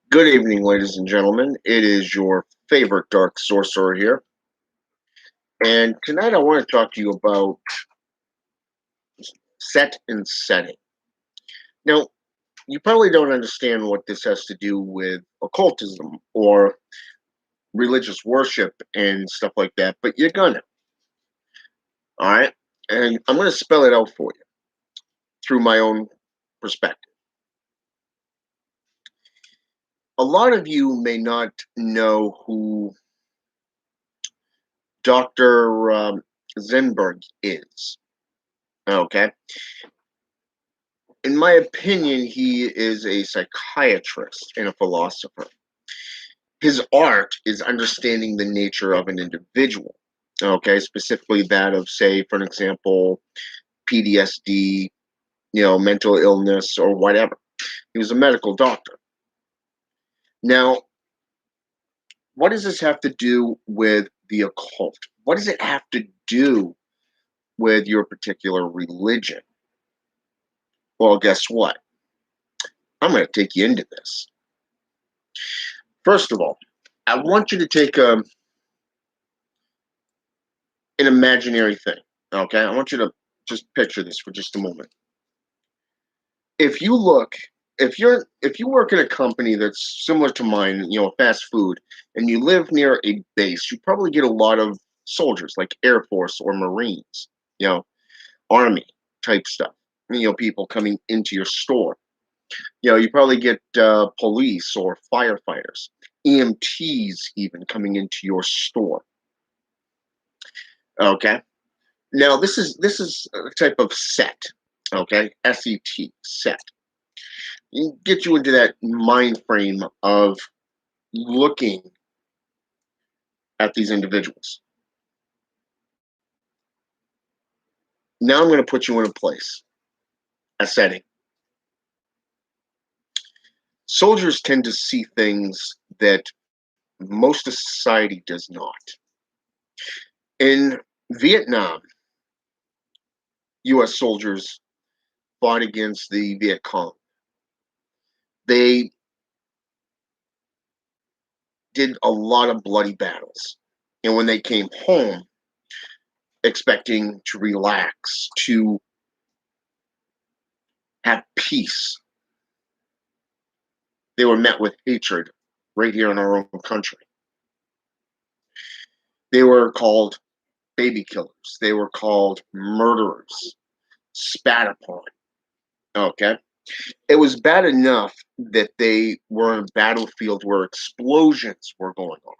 Good evening, ladies and gentlemen. It is your favorite dark sorcerer here. And tonight I want to talk to you about set and setting. Now, you probably don't understand what this has to do with occultism or religious worship and stuff like that, but you're gonna. All right. And I'm going to spell it out for you through my own perspective. A lot of you may not know who Dr. Zenberg is. Okay. In my opinion, he is a psychiatrist and a philosopher. His art is understanding the nature of an individual, okay, specifically that of, say, for an example, PTSD, mental illness or whatever. He was a medical doctor. Now, what does this have to do with the occult? What does it have to do with your particular religion? Well, guess what? I'm going to take you into this. First of all, I want you to take an imaginary thing. Okay, I want you to just picture this for just a moment. If you look, if you work in a company that's similar to mine, fast food, and you live near a base, you probably get a lot of soldiers, like Air Force or Marines, you know, Army type stuff. People coming into your store. You probably get police or firefighters, EMTs even coming into your store. Okay. Now, this is a type of set, okay? SET, set. Get you into that mind frame of looking at these individuals. Now I'm going to put you in a place, a setting. Soldiers tend to see things that most of society does not. In Vietnam, U.S. soldiers fought against the Viet Cong. They did a lot of bloody battles. And when they came home, expecting to relax, to have peace, they were met with hatred right here in our own country. They were called baby killers. They were called murderers, spat upon. Okay. It was bad enough that they were on a battlefield where explosions were going on.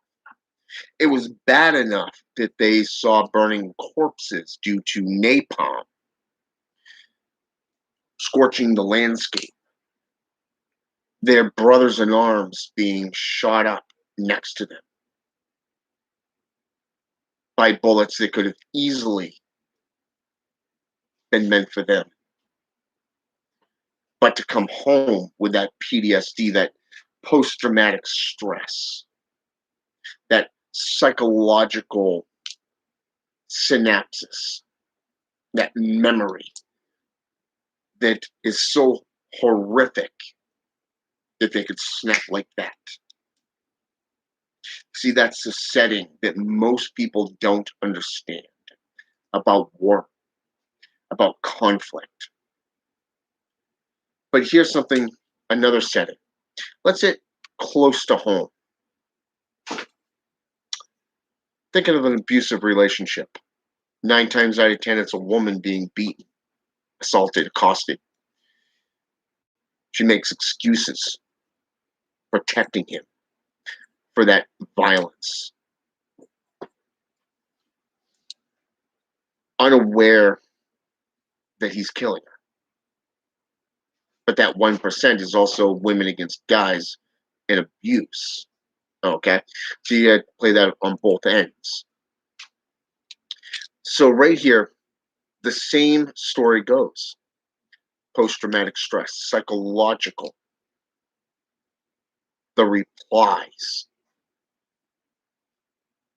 It was bad enough that they saw burning corpses due to napalm scorching the landscape. Their brothers in arms being shot up next to them by bullets that could have easily been meant for them. But to come home with that PTSD, that post traumatic stress, that psychological synapses, that memory that is so horrific that they could snap like that. See, that's the setting that most people don't understand about war, about conflict. But here's something, another setting. Let's say close to home. Think of an abusive relationship. 9 times out of 10, it's a woman being beaten, assaulted, accosted. She makes excuses, protecting him for that violence, unaware that he's killing her. But that 1% is also women against guys and abuse. Okay? So you got to play that on both ends. So, right here, the same story goes: post traumatic stress, psychological, the replies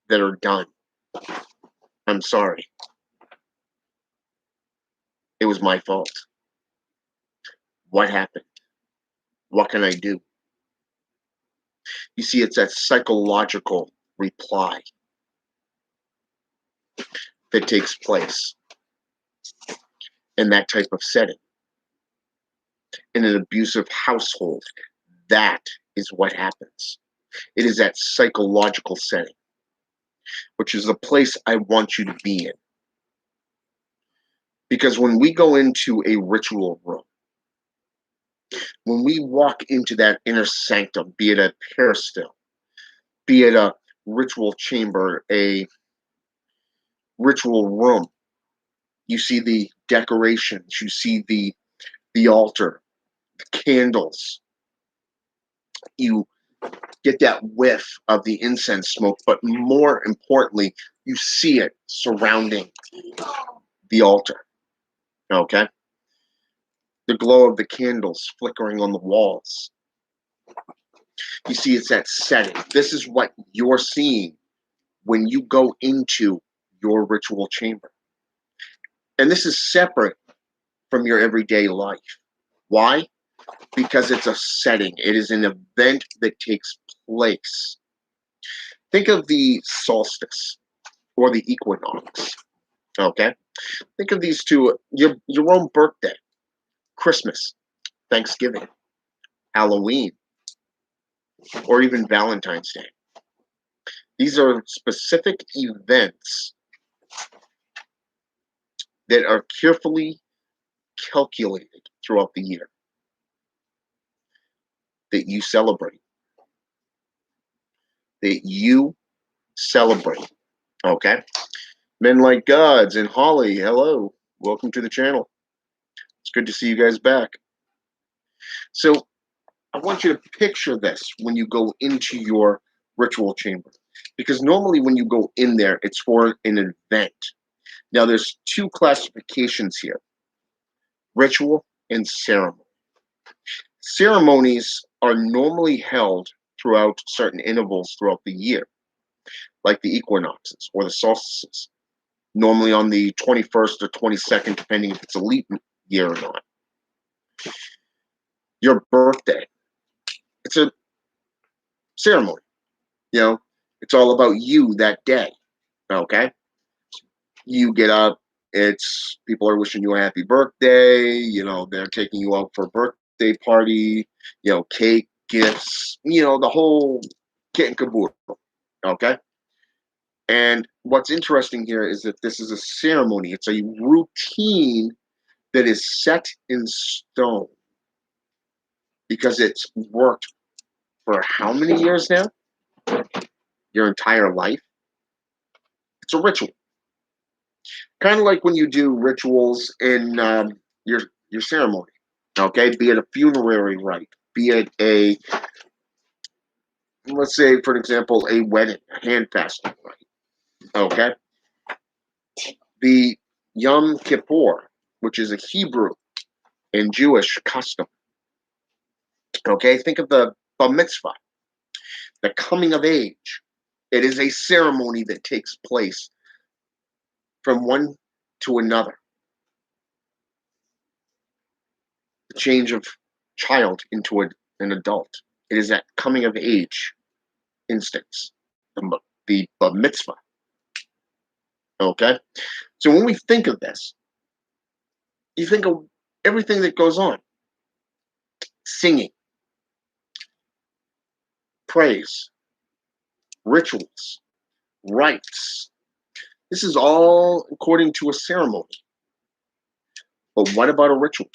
that are done. I'm sorry. It was my fault. What happened? What can I do? You see, it's that psychological reply that takes place in that type of setting. In an abusive household, that is what happens. It is that psychological setting, which is the place I want you to be in. Because when we go into a ritual room, when we walk into that inner sanctum, be it a peristyle, be it a ritual chamber, a ritual room, you see the decorations, you see the altar, the candles, you get that whiff of the incense smoke, but more importantly, you see it surrounding the altar. Okay? The glow of the candles flickering on the walls. You see, it's that setting. This is what you're seeing when you go into your ritual chamber. And this is separate from your everyday life. Why? Because it's a setting, it is an event that takes place. Think of the solstice or the equinox. Okay? Think of these two, your own birthday, Christmas, Thanksgiving, Halloween, or even Valentine's Day. These are specific events that are carefully calculated throughout the year that you celebrate. That you celebrate. Okay? Men Like Gods and Holly, hello. Welcome to the channel. It's good to see you guys back. So I want you to picture this when you go into your ritual chamber. Because normally when you go in there, it's for an event. Now there's two classifications here: ritual and ceremony. Ceremonies are normally held throughout certain intervals throughout the year, like the equinoxes or the solstices, normally on the 21st or 22nd, depending if it's a leap year or not. Your birthday, it's a ceremony. You know, it's all about you that day. Okay? You get up, it's people are wishing you a happy birthday, they're taking you out for a birthday party, cake, gifts, the whole kit and caboodle. Okay? And what's interesting here is that this is a ceremony. It's a routine that is set in stone because it's worked for how many years now? Your entire life. It's a ritual. Kind of like when you do rituals in your ceremony. Okay, be it a funerary rite, be it a, let's say, for example, a wedding, a hand fasting rite. Okay, the Yom Kippur, which is a Hebrew and Jewish custom. Okay, think of the Bar Mitzvah, the coming of age. It is a ceremony that takes place from one to another. The change of child into an adult. It is that coming of age instance, the Bar Mitzvah. Okay? So when we think of this, you think of everything that goes on: singing, praise, rituals, rites. This is all according to a ceremony. But what about a ritual?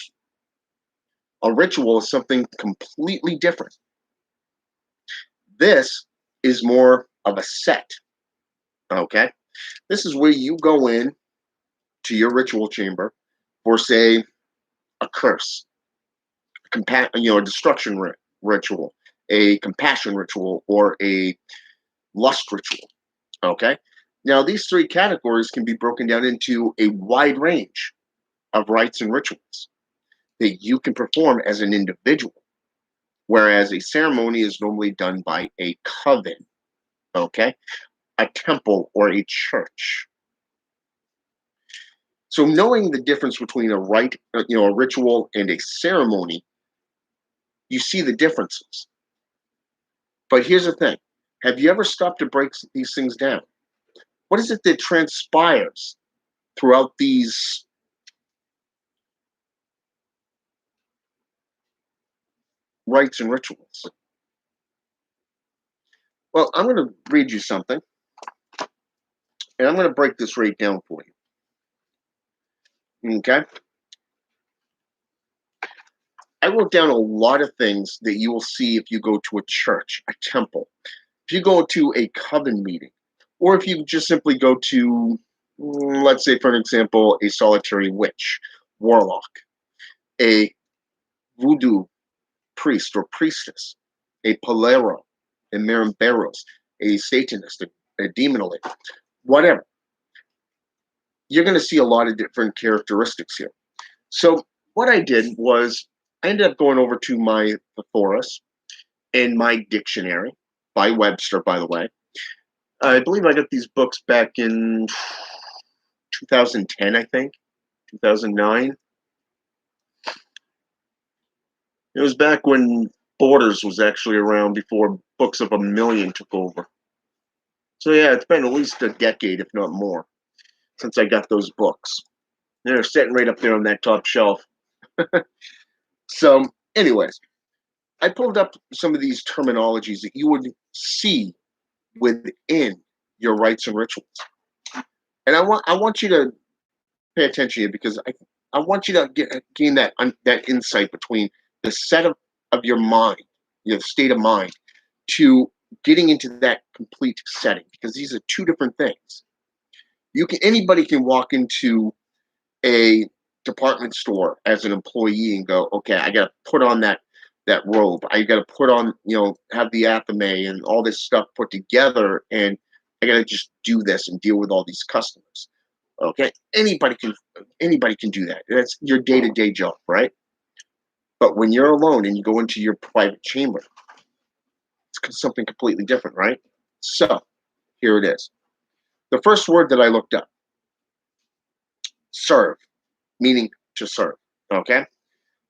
A ritual is something completely different. This is more of a set. Okay? This is where you go in to your ritual chamber for, say, a curse, a destruction ritual, a compassion ritual, or a lust ritual. Okay? Now, these three categories can be broken down into a wide range of rites and rituals that you can perform as an individual, whereas a ceremony is normally done by a coven, okay? A temple or a church. So knowing the difference between a rite, a ritual and a ceremony, you see the differences. But here's the thing. Have you ever stopped to break these things down? What is it that transpires throughout these rites and rituals? Well, I'm going to read you something, and I'm going to break this right down for you. Okay? I wrote down a lot of things that you will see if you go to a church, a temple, if you go to a coven meeting, or if you just simply go to, let's say, for an example, a solitary witch, warlock, a voodoo priest or priestess, a palero, a marimberos, a satanist, a demonolate, whatever. You're going to see a lot of different characteristics here. So what I did was I ended up going over to my thesaurus in my dictionary by Webster, by the way. I believe I got these books back in 2010, I think, 2009. It was back when Borders was actually around before Books of a Million took over. So yeah, it's been at least a decade, if not more, since I got those books. They're sitting right up there on that top shelf. So, anyways, I pulled up some of these terminologies that you would see within your rites and rituals. And I want you to pay attention here because I want you to gain that insight between the set of your mind, your state of mind, to getting into that complete setting because these are two different things. Anybody can walk into a department store as an employee and go, okay, I got to put on that robe. I got to put on, have the athame and all this stuff put together, and I got to just do this and deal with all these customers. Okay, anybody can do that. That's your day to day job, right? But when you're alone and you go into your private chamber, it's something completely different, right? So here it is. The first word that I looked up, serve, meaning to serve. Okay,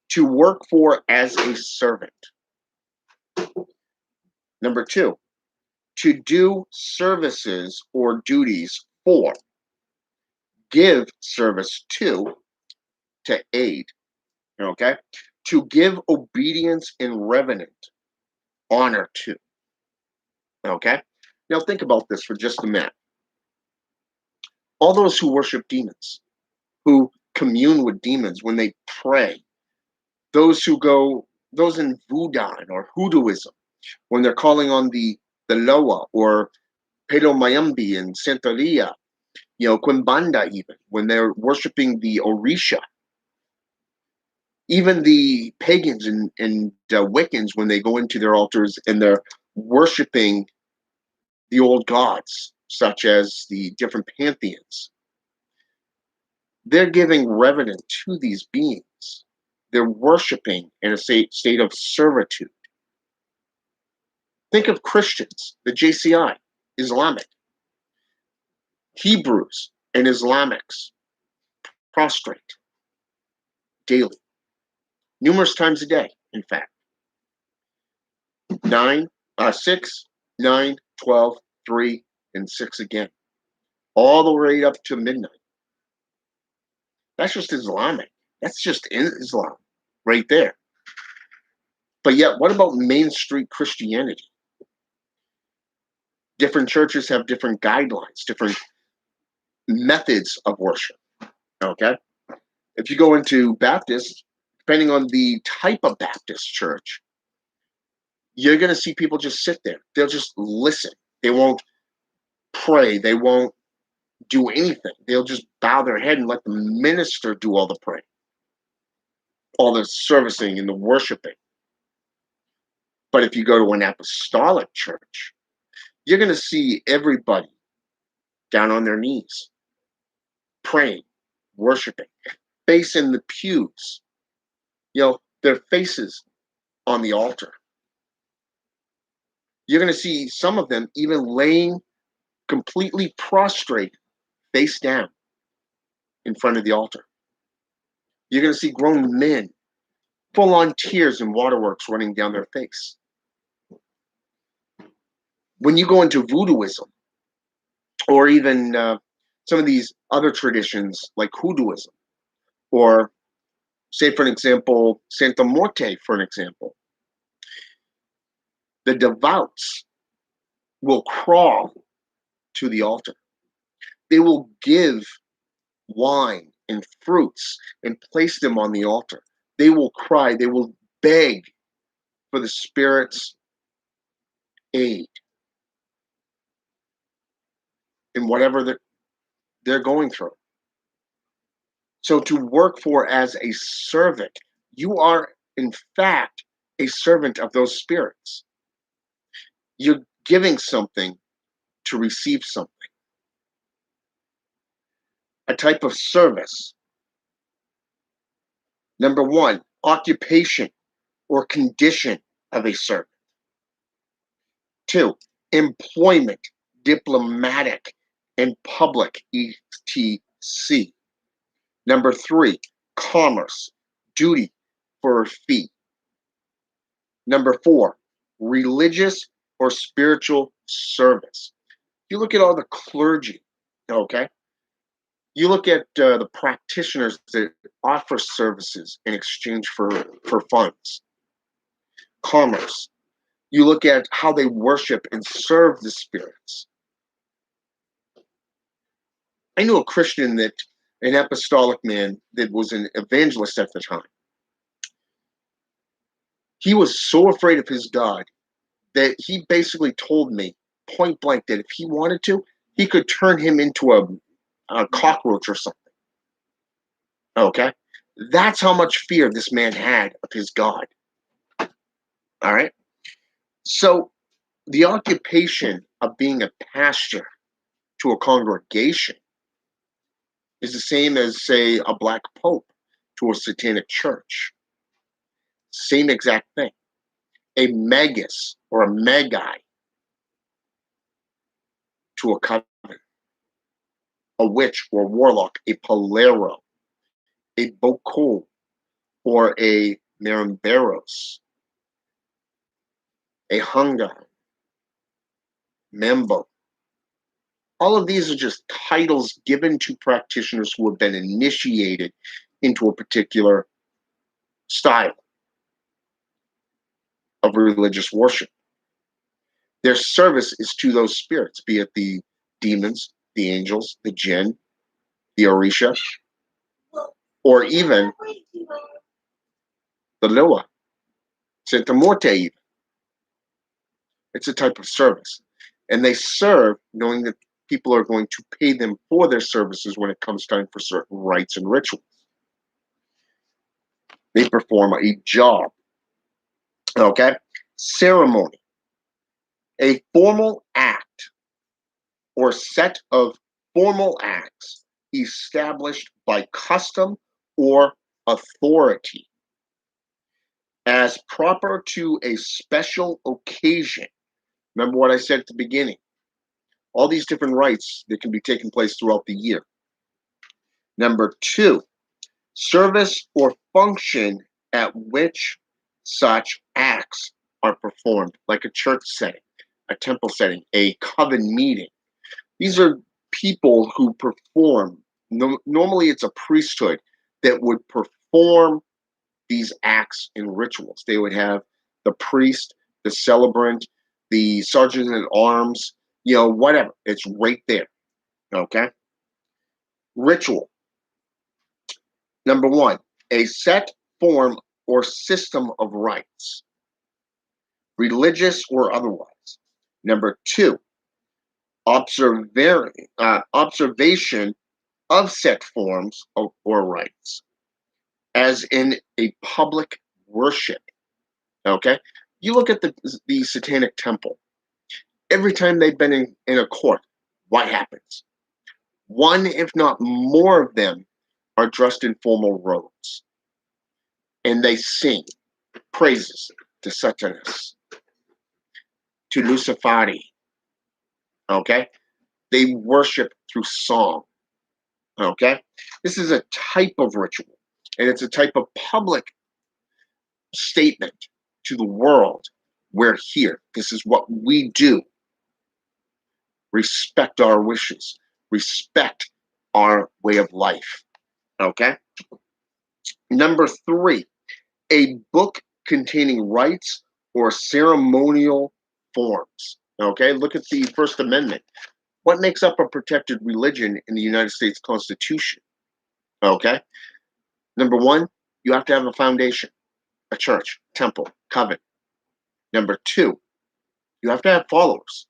to work for as a servant. Number two, to do services or duties for, give service to aid. Okay, to give obedience and reverent honor to. Okay, now think about this for just a minute. All those who worship demons, who commune with demons when they pray, those in Voodoo or Hoodooism, when they're calling on the Loa or Pedro Mayambi and Santeria, Quimbanda even, when they're worshiping the Orisha, even the pagans and Wiccans when they go into their altars and they're worshiping the old gods, such as the different pantheons. They're giving reverence to these beings. They're worshiping in a state of servitude. Think of Christians, the JCI, Islamic, Hebrews, and Islamics prostrate daily, numerous times a day, in fact. 6, 9, 12, 3, and 6 again, all the way up to midnight. That's just Islamic. That's just Islam right there. But yet, what about Main Street Christianity? Different churches have different guidelines, different methods of worship. Okay. If you go into Baptist, depending on the type of Baptist church, you're going to see people just sit there. They'll just listen. They won't pray. They won't do anything. They'll just bow their head and let the minister do all the praying, all the servicing and the worshiping. But if you go to an apostolic church, you're going to see everybody down on their knees, praying, worshiping, facing the pews, their faces on the altar. You're going to see some of them even laying completely prostrate, face down in front of the altar. You're going to see grown men, full on tears and waterworks running down their face. When you go into voodooism, or even some of these other traditions like hoodooism, or say, for an example, Santa Morte, for an example, the devout will crawl to the altar. They will give wine and fruits and place them on the altar. They will cry, they will beg for the Spirit's aid in whatever they're going through. So to work for as a servant, you are in fact a servant of those spirits. You're giving something to receive something. A type of service. Number one, occupation or condition of a servant. Two, employment, diplomatic, and public, etc. Number three, commerce, duty for a fee. Number four, religious or spiritual service. You look at all the clergy, okay? You look at the practitioners that offer services in exchange for funds. Commerce. You look at how they worship and serve the spirits. I knew a Christian that, an apostolic man that was an evangelist at the time. He was so afraid of his God that he basically told me point blank that if he wanted to, he could turn him into a cockroach or something. Okay? That's how much fear this man had of his God. All right? So the occupation of being a pastor to a congregation is the same as, say, a black pope to a satanic church. Same exact thing. A magus or a magi to a coven. A witch or warlock, a polero, a bokul, or a marimberos, a hunga, membo. All of these are just titles given to practitioners who have been initiated into a particular style of religious worship. Their service is to those spirits, be it the demons, the angels, the jinn, the orisha, or even the Loa, Santa Morte even. It's a type of service. And they serve knowing that people are going to pay them for their services when it comes time for certain rites and rituals. They perform a job. Okay? Ceremony. A formal act or set of formal acts established by custom or authority as proper to a special occasion. Remember what I said at the beginning. All these different rites that can be taking place throughout the year. Number two, service or function at which such acts are performed, like a church setting, a temple setting, a coven meeting. These are people who perform. Normally, it's a priesthood that would perform these acts and rituals. They would have the priest, the celebrant, the sergeant at arms, whatever. It's right there. Okay. Ritual. Number one, a set form or system of rites, religious or otherwise. Number two, observation of set forms or rites, as in a public worship. Okay? You look at the Satanic Temple. Every time they've been in a court, what happens? One, if not more of them, are dressed in formal robes. And they sing praises to Satanas, to Luciferi. Okay? They worship through song. Okay? This is a type of ritual, and it's a type of public statement to the world. We're here. This is what we do. respect our wishes, respect our way of life. Okay? Number 3, a book containing rites or ceremonial forms. Okay? Look at the First Amendment. What makes up a protected religion in the United States Constitution? Okay? Number 1, you have to have a foundation, a church, temple, covenant. Number 2, you have to have followers.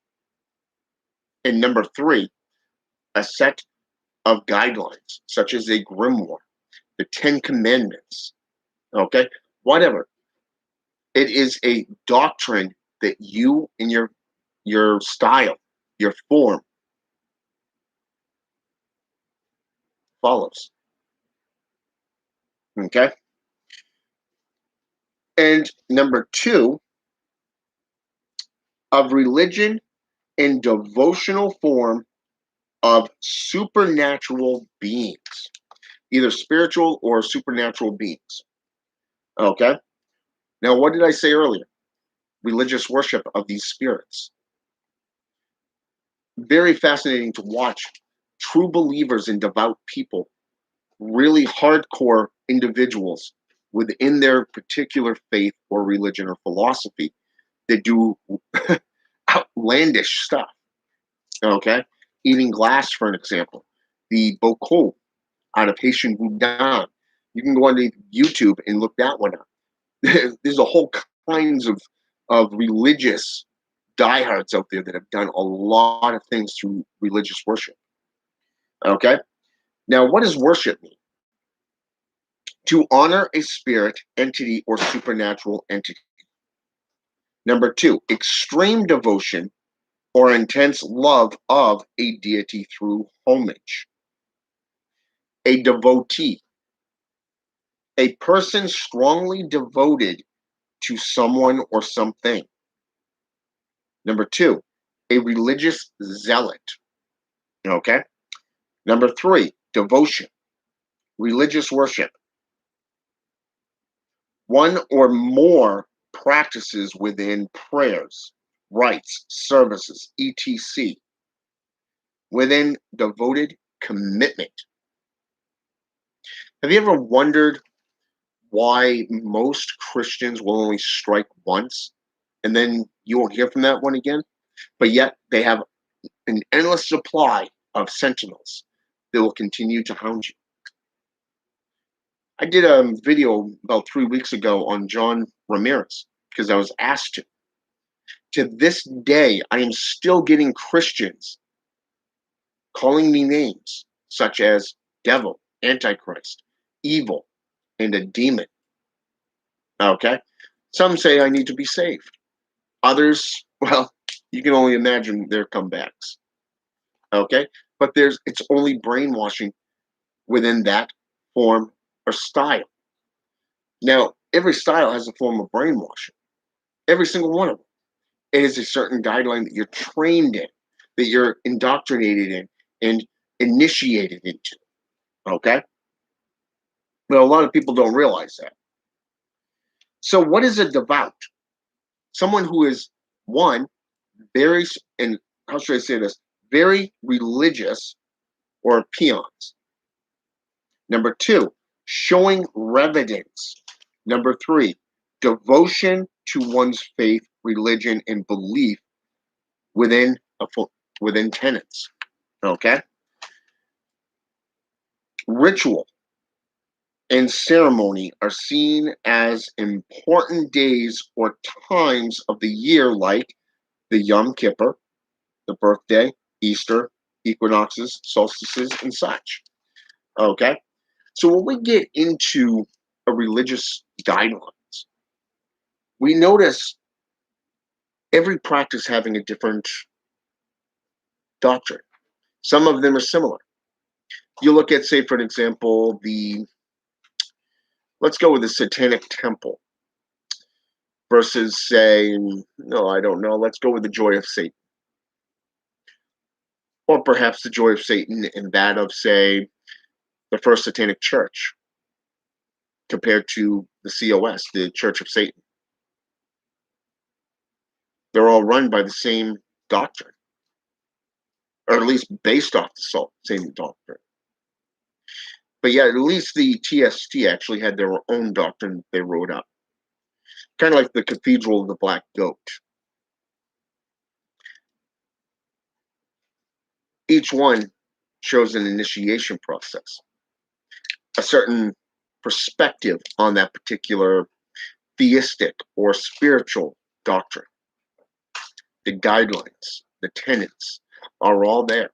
And number 3, a set of guidelines, such as a grimoire, the Ten Commandments, okay? Whatever. It is a doctrine that you and your style, your form follows. Okay? And number 2, of religion and devotional form of supernatural beings, either spiritual or supernatural beings. Okay? Now, what did I say earlier? Religious worship of these spirits. Very fascinating to watch true believers and devout people, really hardcore individuals within their particular faith or religion or philosophy that do outlandish stuff. Okay? Eating glass, for an example. The Bokor out of Haitian Bouddha. You can go onto YouTube and look that one up. There's a whole kinds of religious diehards out there that have done a lot of things through religious worship. Okay? Now, what does worship mean? To honor a spirit, entity, or supernatural entity. Number 2, extreme devotion or intense love of a deity through homage. A devotee, a person strongly devoted to someone or something. Number 2, a religious zealot. Okay? Number 3, devotion, religious worship. One or more practices within prayers, rites, services, etc., within devoted commitment. Have you ever wondered why most Christians will only strike once and then you won't hear from that one again? But yet they have an endless supply of sentinels that will continue to hound you. I did a video about 3 weeks ago on John Ramirez because I was asked to. To this day, I am still getting Christians calling me names such as devil, antichrist, evil, and a demon. Okay? Some say I need to be saved. Others, well, you can only imagine their comebacks. Okay? But it's only brainwashing within that form or style. Now, every style has a form of brainwashing. Every single one of them. It is a certain guideline that you're trained in, that you're indoctrinated in, and initiated into. Okay? But a lot of people don't realize that. So, what is a devout? Someone who is, one, very, and how should I say this, very religious or peons. Number 2, showing reverence. Number 3, devotion to one's faith, religion, and belief within within tenets. Okay? Ritual and ceremony are seen as important days or times of the year, like the Yom Kippur, the birthday, Easter, equinoxes, solstices, and such. Okay? So when we get into a religious guidelines, we notice every practice having a different doctrine. Some of them are similar. You look at, say, for an example, let's go with the Satanic Temple versus, say, no, I don't know, let's go with the Joy of Satan. Or perhaps the Joy of Satan and that of, say, the First Satanic Church compared to the COS, the Church of Satan. They're all run by the same doctrine. or at least based off the same doctrine. But yeah, at least the TST actually had their own doctrine they wrote up, kind of like the Cathedral of the Black Goat. Each one shows an initiation process, a certain perspective on that particular theistic or spiritual doctrine. The guidelines, the tenets are all there.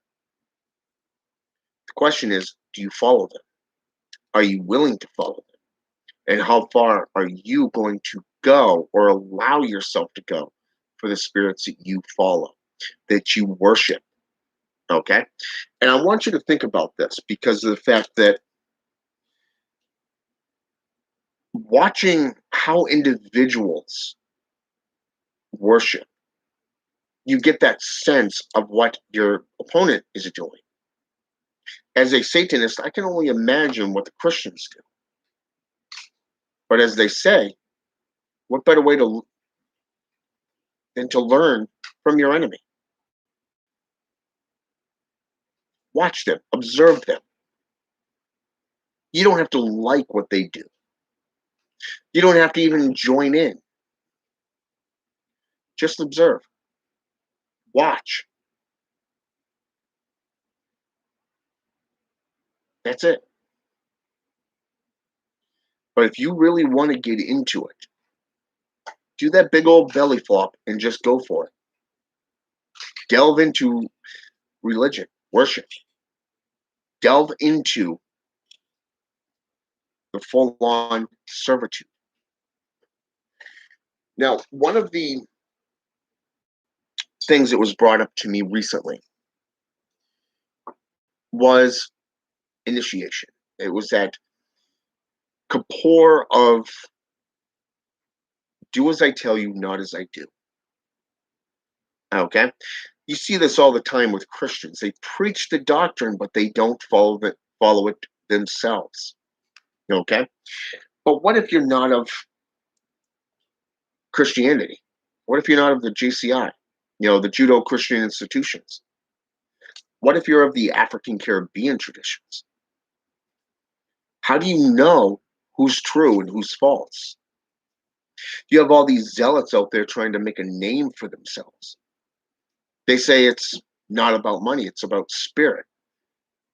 The question is, do you follow them? Are you willing to follow them? And how far are you going to go or allow yourself to go for the spirits that you follow, that you worship? Okay? And I want you to think about this because of the fact that watching how individuals worship, you get that sense of what your opponent is doing. As a Satanist, I can only imagine what the Christians do. But as they say, what better way than to learn from your enemy? Watch them, observe them. You don't have to like what they do. You don't have to even join in. Just observe. Watch. That's it. But if you really want to get into it, do that big old belly flop and just go for it. Delve into religion, worship. Delve into the full-on servitude. Now, one of the things that was brought up to me recently was initiation. It was that Kapoor of do as I tell you, not as I do. Okay? You see this all the time with Christians. They preach the doctrine, but they don't follow it themselves. Okay? But what if you're not of Christianity? What if you're not of the JCI? The Judo Christian institutions? What if you're of the African Caribbean traditions? How do you know who's true and who's false? You have all these zealots out there trying to make a name for themselves. They say it's not about money, it's about spirit.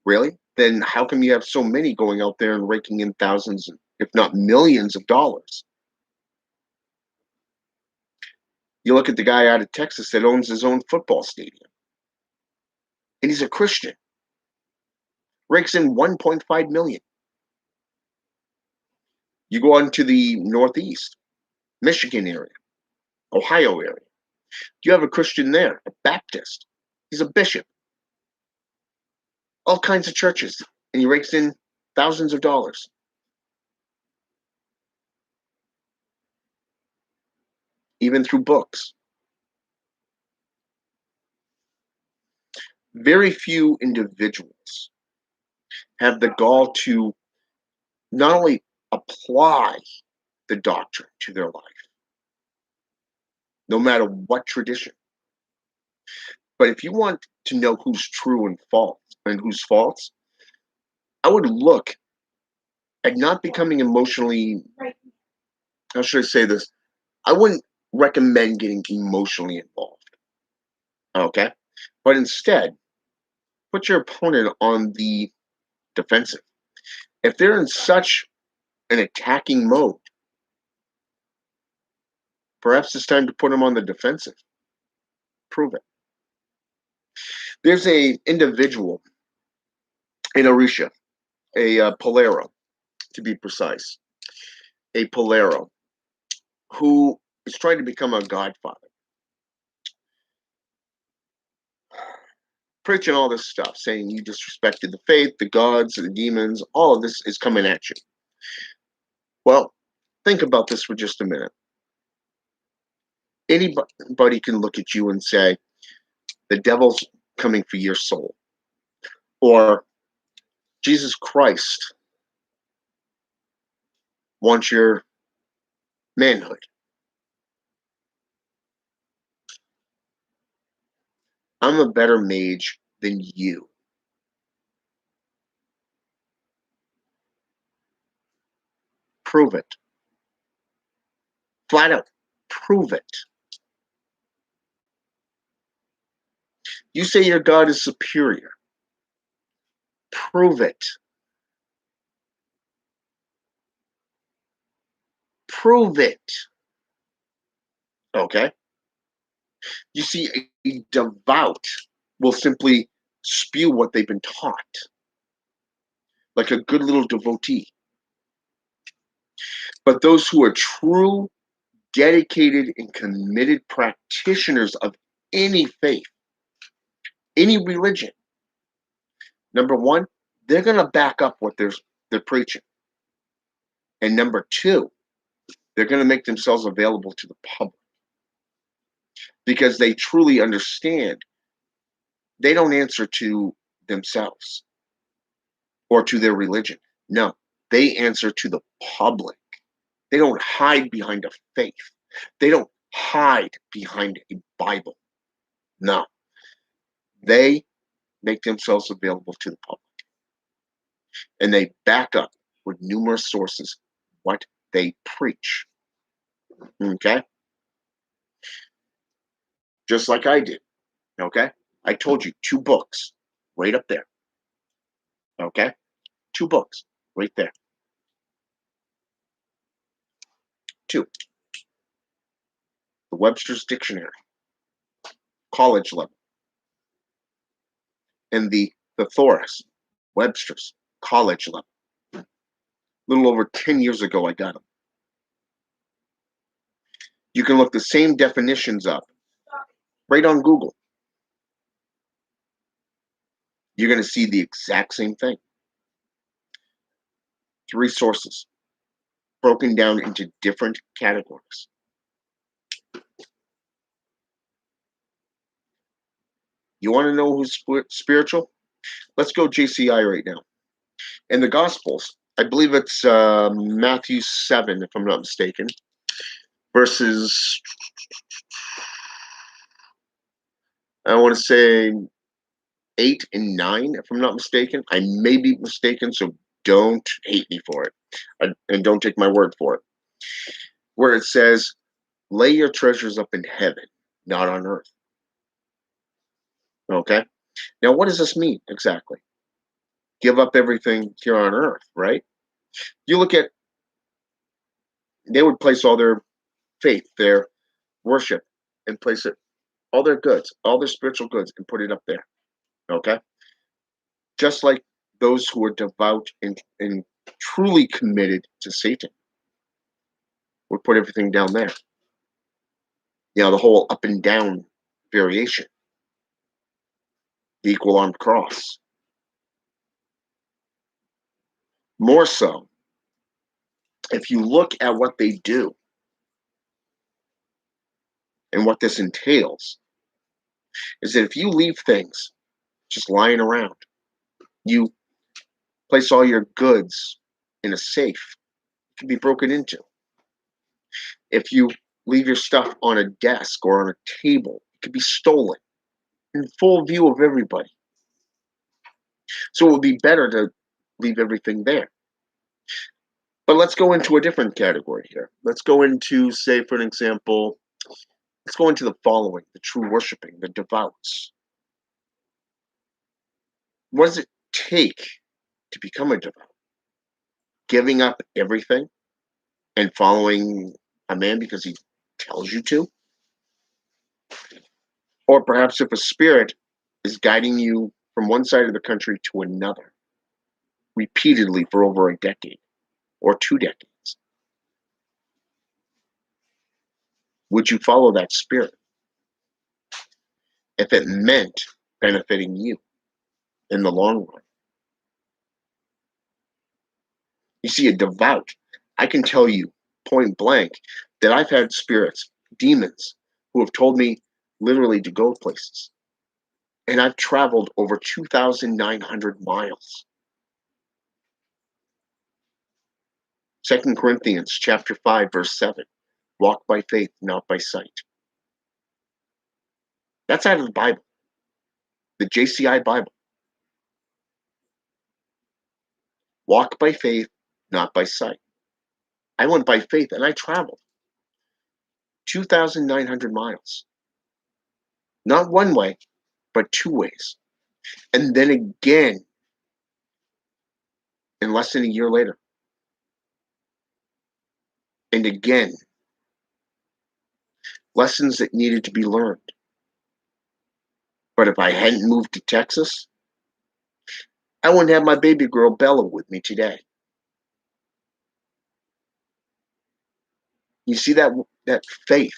Really? Then how come you have so many going out there and raking in thousands, if not millions of dollars? You look at the guy out of Texas that owns his own football stadium, and he's a Christian. Rakes in 1.5 million. You go on to the Northeast, Michigan area, Ohio area. You have a Christian there, a Baptist. He's a bishop. All kinds of churches, and he rakes in thousands of dollars. Even through books. Very few individuals have the gall to not only apply the doctrine to their life, no matter what tradition, but if you want to know who's true and false and who's false, I would look at not becoming emotionally, how should I say this? I wouldn't recommend getting emotionally involved. Okay? But instead, put your opponent on the defensive. If they're in such an attacking mode, perhaps it's time to put them on the defensive. Prove it. There's a individual in Orisha, a Polero, to be precise, a Polero, who is trying to become a godfather. Preaching all this stuff, saying you disrespected the faith, the gods, the demons, all of this is coming at you. Well, think about this for just a minute. Anybody can look at you and say, the devil's coming for your soul. Or Jesus Christ wants your manhood. I'm a better mage than you. Prove it. Flat out, prove it. You say your God is superior. Prove it. Prove it. Okay? You see, a devout will simply spew what they've been taught, like a good little devotee. But those who are true, dedicated, and committed practitioners of any faith, any religion, number one, they're going to back up what they're preaching. And number two, they're going to make themselves available to the public because they truly understand they don't answer to themselves or to their religion. No, they answer to the public. They don't hide behind a faith. They don't hide behind a Bible. No, they make themselves available to the public. And they back up with numerous sources what they preach. Okay? Just like I did. Okay? I told you 2 books right up there. Okay? 2 books right there. 2. The Webster's Dictionary, college level, and the thesaurus, Webster's, college level. A little over 10 years ago, I got them. You can look the same definitions up right on Google. You're going to see the exact same thing. 3 sources broken down into different categories. You want to know who's spiritual? Let's go JCI right now. In the Gospels, I believe it's Matthew 7, if I'm not mistaken, verses, I want to say 8 and 9, if I'm not mistaken. I may be mistaken, so don't hate me for it. And don't take my word for it. Where it says, lay your treasures up in heaven, not on earth. Okay? Now, what does this mean exactly? Give up everything here on earth, right? You look at, they would place all their faith, their worship, and place it, all their goods, all their spiritual goods, and put it up there. Okay? Just like those who are devout and truly committed to Satan would put everything down there. You know, the whole up and down variation, the equal armed cross. More so, if you look at what they do and what this entails, is that if you leave things just lying around, you place all your goods in a safe, it can be broken into. If you leave your stuff on a desk or on a table, it could be stolen in full view of everybody. So it would be better to leave everything there. But let's go into a different category here. Let's go into, say, for an example, let's go into the following, the true worshiping, the devouts. What does it take to become a devout? Giving up everything and following a man because he tells you to? Or perhaps if a spirit is guiding you from one side of the country to another repeatedly for over a decade or 2 decades, would you follow that spirit if it meant benefiting you in the long run? You see, a devout, I can tell you point blank that I've had spirits, demons, who have told me literally to go places. And I've traveled over 2,900 miles. 2 Corinthians chapter 5, verse 7. Walk by faith, not by sight. That's out of the Bible. the JCI Bible. Walk by faith, not by sight. I went by faith and I traveled 2,900 miles. Not one way, but two ways. And then again, in less than a year later. And again, lessons that needed to be learned. But if I hadn't moved to Texas, I wouldn't have my baby girl Bella with me today. You see that faith,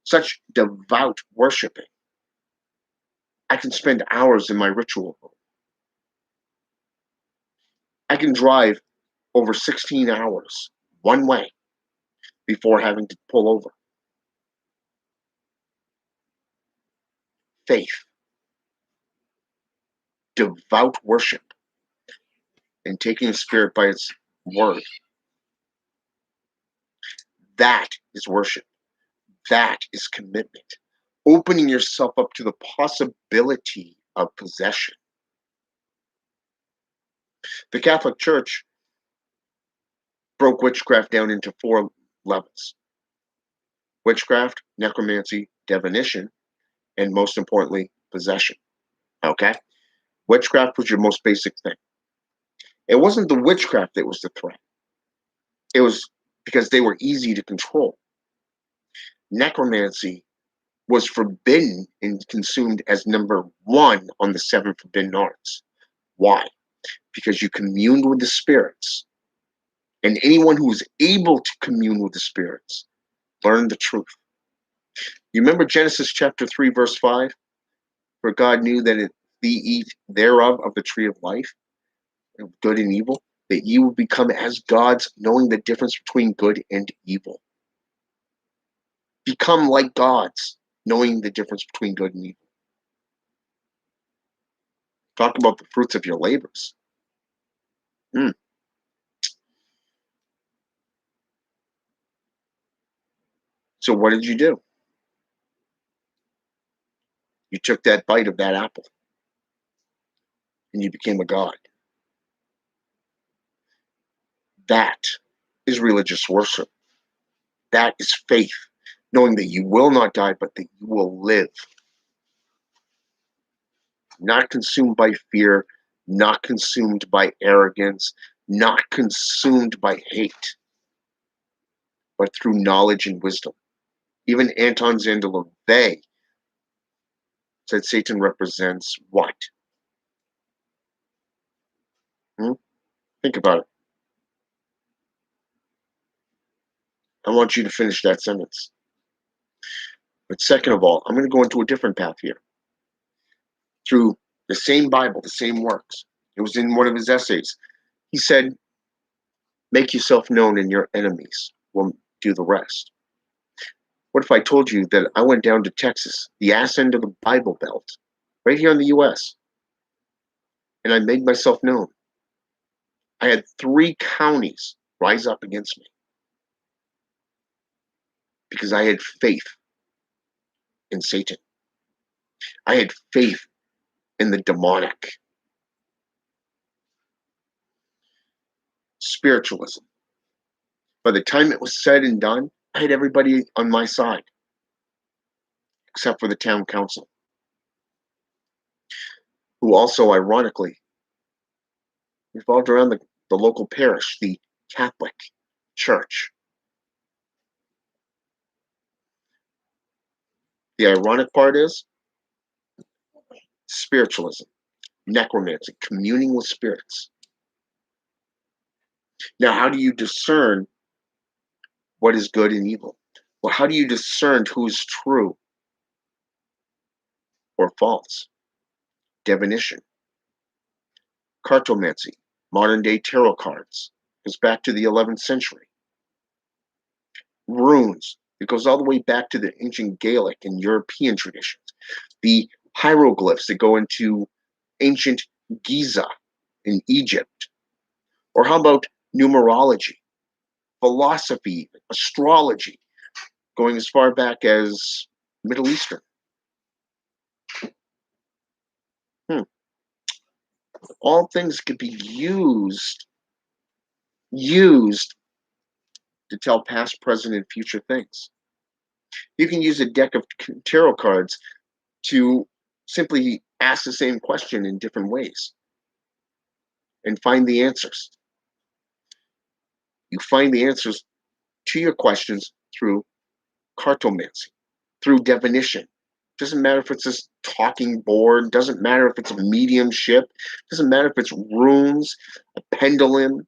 such devout worshiping. I can spend hours in my ritual room. I can drive over 16 hours one way before having to pull over. Faith, devout worship, and taking the Spirit by its word. That is worship. That is commitment. Opening yourself up to the possibility of possession. The Catholic Church broke witchcraft down into 4 levels: witchcraft, necromancy, divination, and most importantly, possession. Okay? Witchcraft was your most basic thing. It wasn't the witchcraft that was the threat. It was because they were easy to control. Necromancy was forbidden and consumed as number 1 on the 7 forbidden arts. Why? Because you communed with the spirits. And anyone who was able to commune with the spirits learned the truth. You remember Genesis chapter 3, verse 5? For God knew that if thee eat thereof of the tree of life, of good and evil, that ye will become as gods, knowing the difference between good and evil. Become like gods, knowing the difference between good and evil. Talk about the fruits of your labors. So what did you do? You took that bite of that apple and you became a god. That is religious worship. That is faith, knowing that you will not die, but that you will live. Not consumed by fear, not consumed by arrogance, not consumed by hate, but through knowledge and wisdom. Even Anton Szandor LaVey said Satan represents what? Think about it. I want you to finish that sentence. But second of all, I'm going to go into a different path here. Through the same Bible, the same works. It was in one of his essays. He said, make yourself known and your enemies will do the rest. What if I told you that I went down to Texas, the ass end of the Bible Belt, right here in the US, and I made myself known? I had 3 counties rise up against me because I had faith in Satan. I had faith in the demonic. Spiritualism. By the time it was said and done, I had everybody on my side, except for the town council, who also, ironically, revolved around the local parish, the Catholic Church. The ironic part is spiritualism, necromancy, communing with spirits. Now, how do you discern what is good and evil? Well, how do you discern who is true or false? Divination, cartomancy, modern day tarot cards, goes back to the 11th century. Runes, it goes all the way back to the ancient Gaelic and European traditions. The hieroglyphs that go into ancient Giza in Egypt. Or how about numerology, philosophy, astrology, going as far back as Middle Eastern. All things could be used to tell past, present, and future things. You can use a deck of tarot cards to simply ask the same question in different ways and find the answers. You find the answers to your questions through cartomancy, through divination. Doesn't matter if it's this talking board, doesn't matter if it's a mediumship, doesn't matter if it's runes, a pendulum,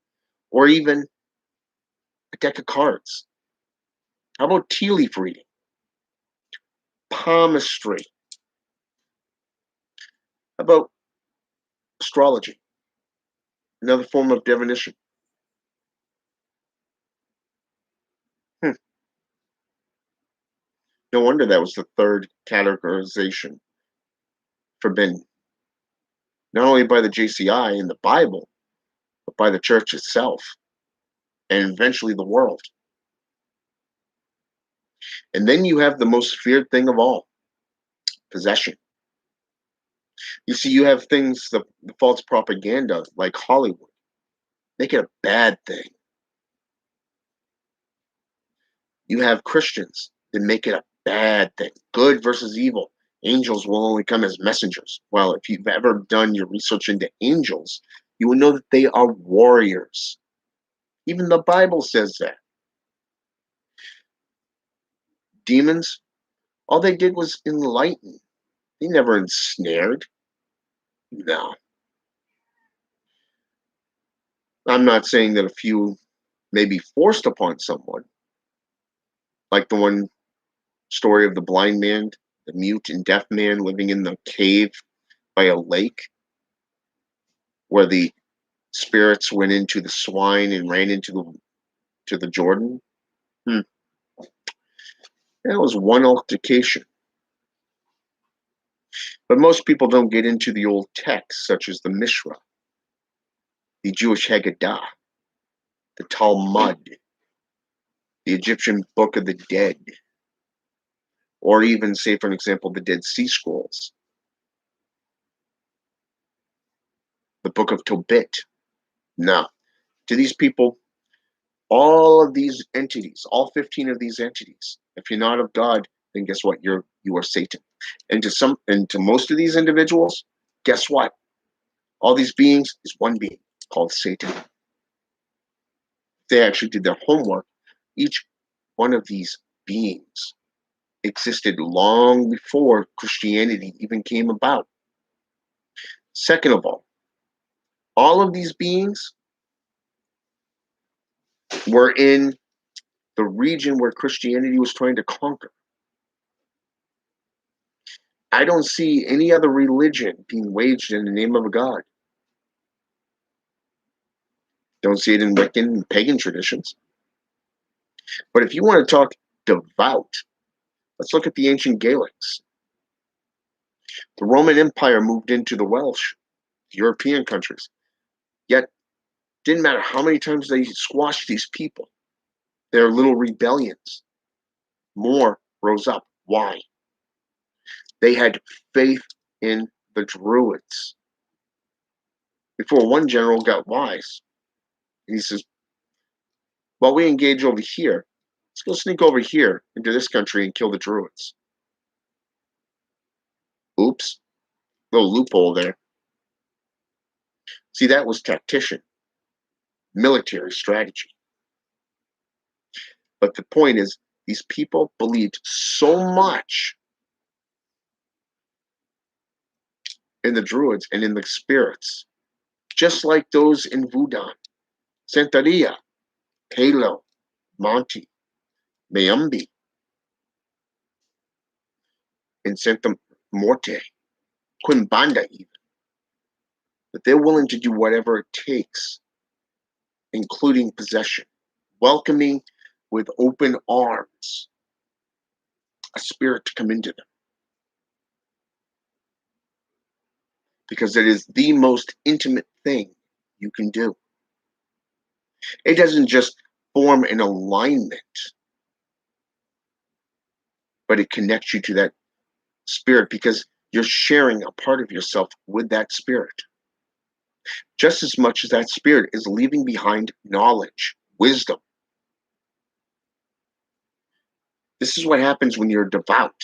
or even a deck of cards. How about tea leaf reading, palmistry? How about astrology, another form of divination? Hmm. No wonder that was the third categorization forbidden, not only by the JCI in the Bible, but by the church itself, and eventually the world. And then you have the most feared thing of all, possession. You see, you have things, the false propaganda like Hollywood, make it a bad thing. You have Christians that make it a bad thing, good versus evil. Angels will only come as messengers. Well, if you've ever done your research into angels, you will know that they are warriors. Even the Bible says that. Demons, all they did was enlighten. They never ensnared. No. I'm not saying that a few may be forced upon someone, like the one story of the blind man, the mute and deaf man living in the cave by a lake, where the spirits went into the swine and ran into the Jordan. Hmm. That was one altercation. But most people don't get into the old texts, such as the Mishra, the Jewish Haggadah, the Talmud, the Egyptian Book of the Dead, or even, say, for an example, the Dead Sea Scrolls, the Book of Tobit. Now, to these people, all of these entities, all 15 of these entities, if you're not of God, then guess what? You are Satan. And to most of these individuals, guess what? All these beings is one being called Satan. They actually did their homework. Each one of these beings existed long before Christianity even came about. Second of all of these beings were in the region where Christianity was trying to conquer. I don't see any other religion being waged in the name of a god. Don't see it in Wiccan and pagan traditions. But if you want to talk devout, let's look at the ancient Gaelics. The Roman Empire moved into the Welsh, European countries. Yet, didn't matter how many times they squashed these people, their little rebellions, more rose up. Why? They had faith in the Druids. Before one general got wise, and he says, "Well, we engage over here. Let's go sneak over here into this country and kill the Druids." Oops, little loophole there. See, that was tactician, military strategy. But the point is, these people believed so much in the Druids and in the spirits, just like those in Voodoo, Santeria, Halo, Monty, Mayumbi, and Santa Morte, Quimbanda even. But they're willing to do whatever it takes, including possession, welcoming with open arms a spirit to come into them. Because it is the most intimate thing you can do. It doesn't just form an alignment, but it connects you to that spirit because you're sharing a part of yourself with that spirit. just as much as that spirit is leaving behind knowledge, wisdom. This is what happens when you're devout.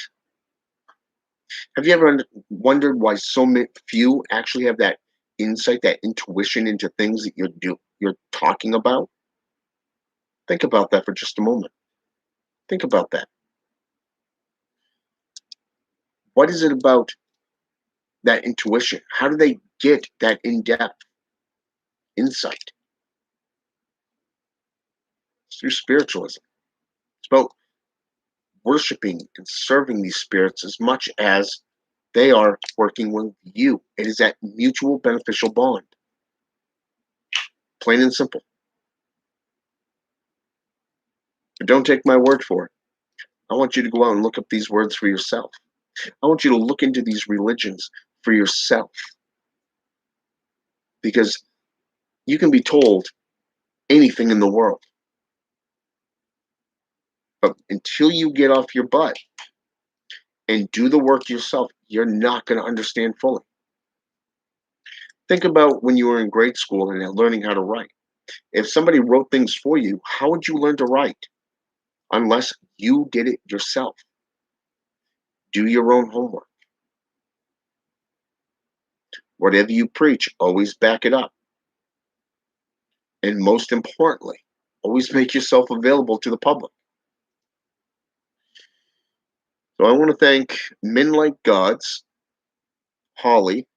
Have you ever wondered why so few actually have that insight, that intuition into things that you're talking about? Think about that for just a moment. Think about that. What is it about that intuition? How do they get that in-depth insight? It's through spiritualism. It's about worshiping and serving these spirits as much as they are working with you. It is that mutual beneficial bond. Plain and simple. But don't take my word for it. I want you to go out and look up these words for yourself. I want you to look into these religions for yourself. Because you can be told anything in the world. But until you get off your butt and do the work yourself, you're not going to understand fully. Think about when you were in grade school and learning how to write. If somebody wrote things for you, how would you learn to write? Unless you did it yourself. Do your own homework. Whatever you preach, always back it up. And most importantly, always make yourself available to the public. So I want to thank Men Like Gods, Holly,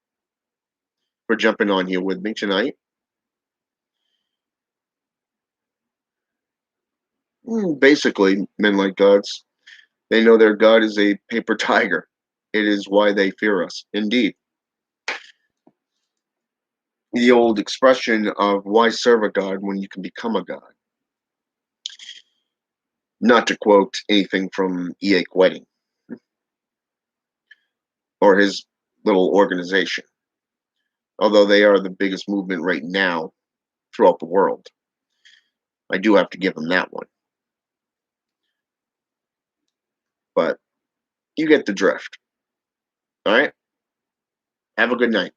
for jumping on here with me tonight. Basically, Men Like Gods, they know their God is a paper tiger. It is why they fear us. Indeed. The old expression of why serve a God when you can become a God. Not to quote anything from E.A. Quetting or his little organization, although they are the biggest movement right now throughout the world. I do have to give them that one. But you get the drift. All right? Have a good night.